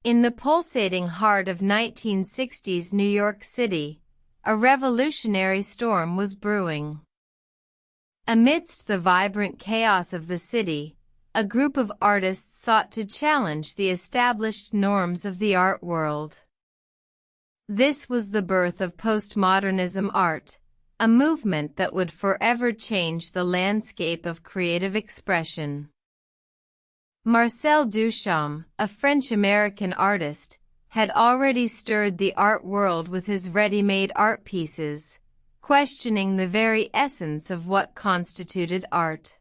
In the pulsating heart of 1960s New York City, a revolutionary storm was brewing. Amidst the vibrant chaos of the city, a group of artists sought to challenge the established norms of the art world. This was the birth of postmodernism art, a movement that would forever change the landscape of creative expression. Marcel Duchamp, a French-American artist, had already stirred the art world with his ready-made art pieces, questioning the very essence of what constituted art.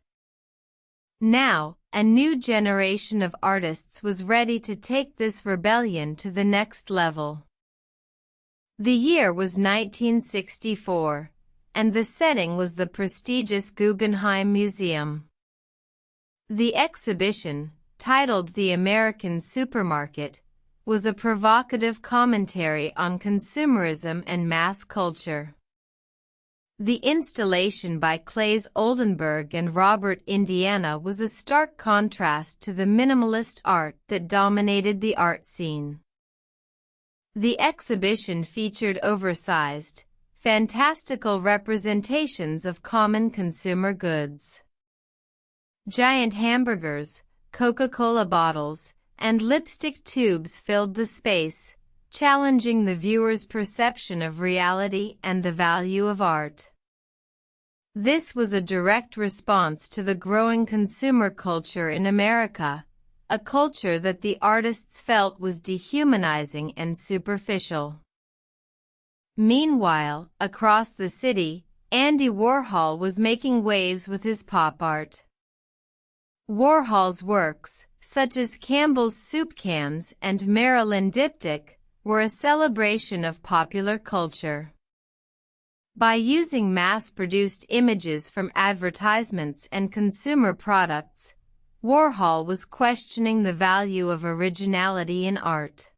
Now, a new generation of artists was ready to take this rebellion to the next level. The year was 1964, and the setting was the prestigious Guggenheim Museum. The exhibition, titled The American Supermarket, was a provocative commentary on consumerism and mass culture. The installation by Claes Oldenburg and Robert Indiana was a stark contrast to the minimalist art that dominated the art scene. The exhibition featured oversized, fantastical representations of common consumer goods. Giant hamburgers, Coca-Cola bottles, and lipstick tubes filled the space, challenging the viewer's perception of reality and the value of art. This was a direct response to the growing consumer culture in America, a culture that the artists felt was dehumanizing and superficial. Meanwhile, across the city, Andy Warhol was making waves with his pop art. Warhol's works, such as Campbell's Soup Cans and Marilyn Diptych, were a celebration of popular culture. By using mass-produced images from advertisements and consumer products, Warhol was questioning the value of originality in art.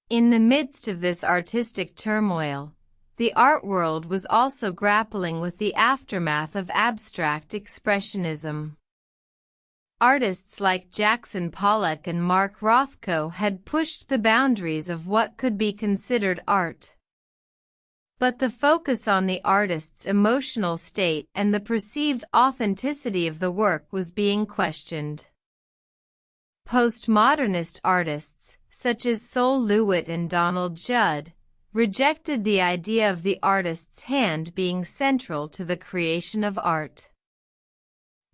In the midst of this artistic turmoil, the art world was also grappling with the aftermath of abstract expressionism. Artists like Jackson Pollock and Mark Rothko had pushed the boundaries of what could be considered art. But the focus on the artist's emotional state and the perceived authenticity of the work was being questioned. Postmodernist artists, such as Sol LeWitt and Donald Judd, rejected the idea of the artist's hand being central to the creation of art.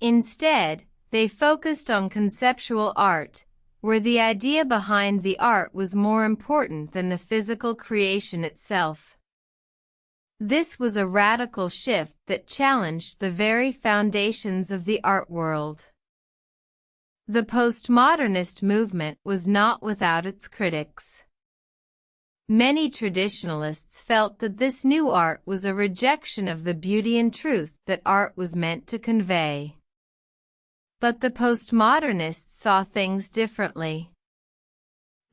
Instead, they focused on conceptual art, where the idea behind the art was more important than the physical creation itself. This was a radical shift that challenged the very foundations of the art world. The postmodernist movement was not without its critics. Many traditionalists felt that this new art was a rejection of the beauty and truth that art was meant to convey. But the postmodernists saw things differently.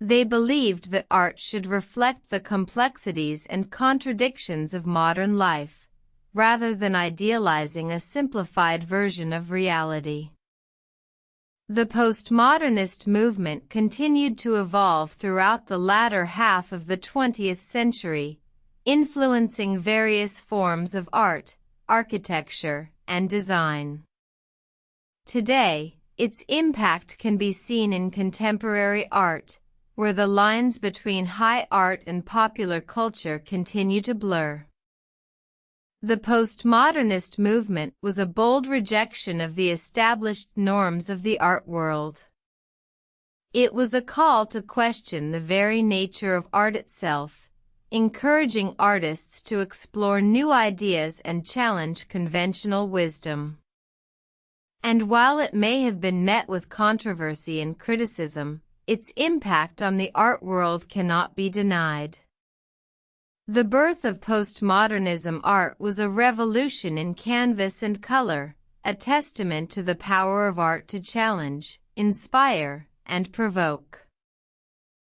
They believed that art should reflect the complexities and contradictions of modern life, rather than idealizing a simplified version of reality. The postmodernist movement continued to evolve throughout the latter half of the 20th century, influencing various forms of art, architecture, and design. Today, its impact can be seen in contemporary art, where the lines between high art and popular culture continue to blur. The postmodernist movement was a bold rejection of the established norms of the art world. It was a call to question the very nature of art itself, encouraging artists to explore new ideas and challenge conventional wisdom. And while it may have been met with controversy and criticism, its impact on the art world cannot be denied. The birth of postmodernism art was a revolution in canvas and color, a testament to the power of art to challenge, inspire, and provoke.